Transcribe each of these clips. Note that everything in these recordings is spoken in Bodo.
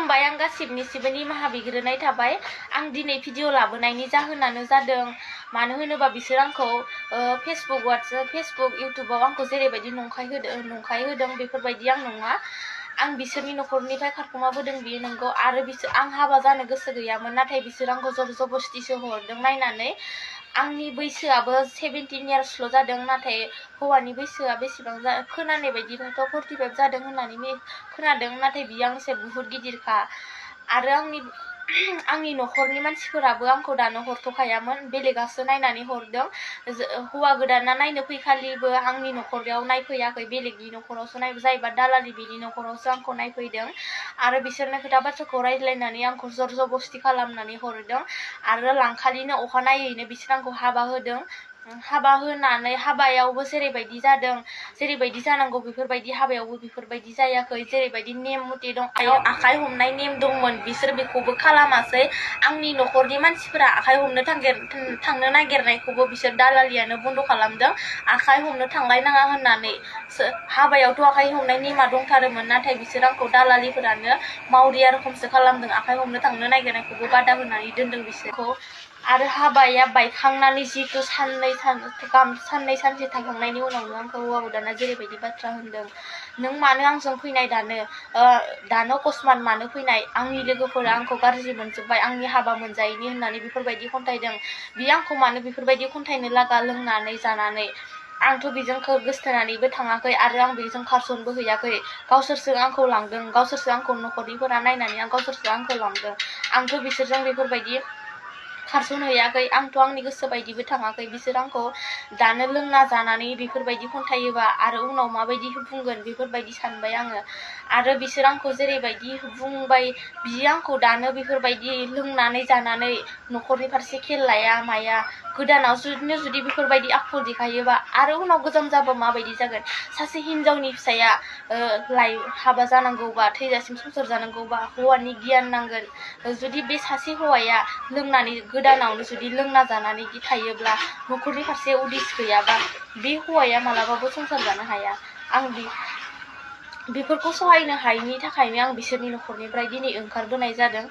खुलुमबाय आं गासिबनिसिबो निमाहा बिग्रोनाय थाबाय आं दिनै भिडिअ लाबोनायनि जाहोनानो जादों मानो होनोबा बिसोर आंखौ फेसबुक इउट्युबाव आंखौ जेरैबायदि नंखाय होदों बेफोरबायदि आं नङा आं बिसोरनि नखरनिफ्राय खारखुमाबोदों बियो नंगौ आरो आं हाबा जानो गोसो गैयामोन नाथाय बिसोर आंखौ जबरदस्तिसो हरदों नायनानै आंनि बैसोआबो 17 इयार्सल' जादों नाथाय हौवानि बैसोआ बेसेबां खोनानाय बायदिबाथ' 45 जादों होननानै खोनादों नाथाय बियो आंनिसाय बुहुत गिदिरखा आरो आंनि नखरनि मानसिफोराबो आंखौ दानो हरथ'खायामोन बेलेगासो नायनानै हरदों हौवा गोदाना नायनो फैखालिबो आंनि नखराव नायफैयाखै बेलेगनि नखरावसो जायबा दालालि बिनि नखरावसो आंखौ नायफैदों आरो बिसोरनो खोथा बाथ्राखौ रायज्लायनानै आंखौ जबरदस्ति खालामनानै हरदों आरो लांखालिनो अखानायैनो बिसोर आंखौ हाबा होदों हाबा होनानै हाबायावबो जेरैबायदि जादों जेरैबायदि जानांगौ बेफोरबायदि हाबायावबो बेफोरबायदि जायाखै जेरैबायदि नेम मथे दं आखाइ हमनाय नेम दंमोन बिसोर बेखौबो खालामासै आंनि नखरनि मानसिफोरा आखाइ हमनो थांनो नागिरनायखौबो बिसोर दालालियानो बन्द खालामदों आखाइ हमनो थांलायनाङा होननानै हाबायावथ' आखाइ हमनाय नेमा दंथारोमोन नाथाय बिसोर आंखौ दालालिफोरानो मावरिया रोखोमसो खालामदों आखाइ हमनो थांनो नागिरनायखौबो बादा होनानै दोनदों बिसोरखौ आरो हाबाया बायखांनानै जितु साननै सानसे थांखांनायनि उनावनो आंखौ हौवा गोदाना जेरैबायदि बाथ्रा होनदों नों मानो आंजों फैनाय दानो अकस्मात मानो फैनाय आंनि लोगोफोरा आंखौ गाज्रि मोनजोब्बाय आंनि हाबा मोनजायैनि होननानै बेफोरबायदि खन्थाइदों बियो आंखौ मानो बेफोरबायदि खन्थाइनो लागा लोंनानै जानानै आंथ' बेजों गोसथोनानैबो थाङाखै आरो आं बेजों खारसनबो हैयाखै गावसोरसो आंखौ लांदों गावसोरसो आंखौ नखरनिफोरा नायनानै गावसोरसो आंखौ लांदों आंथ' बिसोरजों बेफोरबायदि खारसनहैयाखै आंथ' आंनि गोसो बायदिबो थाङाखै बिसोर आंखौ दानो लोंना जानानै बेफोरबायदि खन्थायोबा आरो उनाव माबायदि बुंगोन बेफोरबायदि सानबाय आङो आरो बिसोर आंखौ जेरैबायदि बुंबाय बियो आंखौ दानो बेफोरबायदि लोंनानै जानानै नखरनि फारसे खेल लाया माया गोदानाव जुदि बेफोरबायदि आखु देखायोबा आरो उनाव गोजाम जाबा माबायदि जागोन सासे हिनजावनि फिसाया हाबा जानांगौबा थैजासिम संसार जानांगौबा हौवानि गियान नांगोन जुदि बे सासे हौवाया लोंनानै गोदानावनो जुदि लोंना जानानै थायोब्ला नखरनि फारसे उदिस गैयाबा बे हौवाया मालाबाबो संसार जानो हाया आं बेफोरखौ सहायनो हायैनि थाखायनो आं बिसोरनि नखरनिफ्राय दिनै ओंखारबोनाय जादों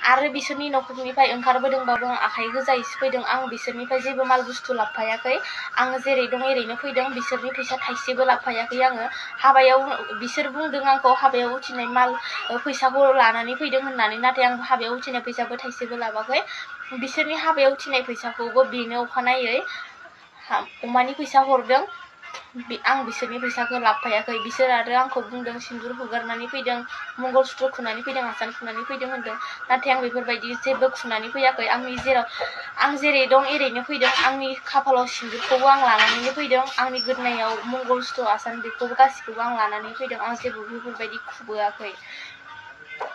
आरो बिसोरनि नखरनिफ्राय ओंखारबोदोंबाबो आं आखाइ गोजायैसो फैदों आं बिसोरनिफ्राय जेबो माल बुस्थु लाबोफायाखै आङो जेरै दं एरैनो फैदों बिसोरनि फैसा थाइसेबो लाबोफायाखै आङो हाबायाव बिसोर बुंदों आंखौ हाबायाव उथिनाय माल फैसाखौ लानानै फैदों होननानै नाथाय आं हाबायाव उथिनाय फैसाबो थाइसेबो लाबाखै बिसोरनि हाबायाव उथिनाय फैसाखौबो बेनो अखानायै अमानि फैसा हरदों आं बिसोरनि फैसाखौ लाबोफायाखै बिसोर आरो आंखौ बुंदों सिन्दुर हुगारनानै फैदों मंगलसूत्र खुनानै फैदों आसान खुनानै फैदों होनदों नाथाय आं बेफोरबायदि जेबो खुनानै फैयाखै आं जेरै दं एरैनो फैदों आंनि खाफालाव सिन्दुरखौबो आं लानानैनो फैदों आंनि गोदोनायाव मंगलसूत्र आसान बेखौबो गासिखौबो आं लानानै फैदों आं जेबो बेफोरबायदि खुबोआखै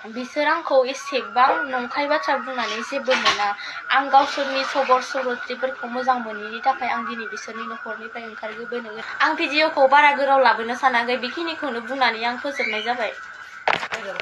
बिसोर आंखौ एसेबां नंखाय बाथ्रा बुंनानै जेबो मोना आं गावसोरनि सरिथ्रफोरखौ मोजां मोनैनि थाखाय आं दिनै बिसोरनि नखरनिफ्राय ओंखारबोनो आं भिडिअखौ बारा गोलाव लाबोनो सानाखै बेखिनिखौनो बुंनानै आं फोजोबनाय जाबाय।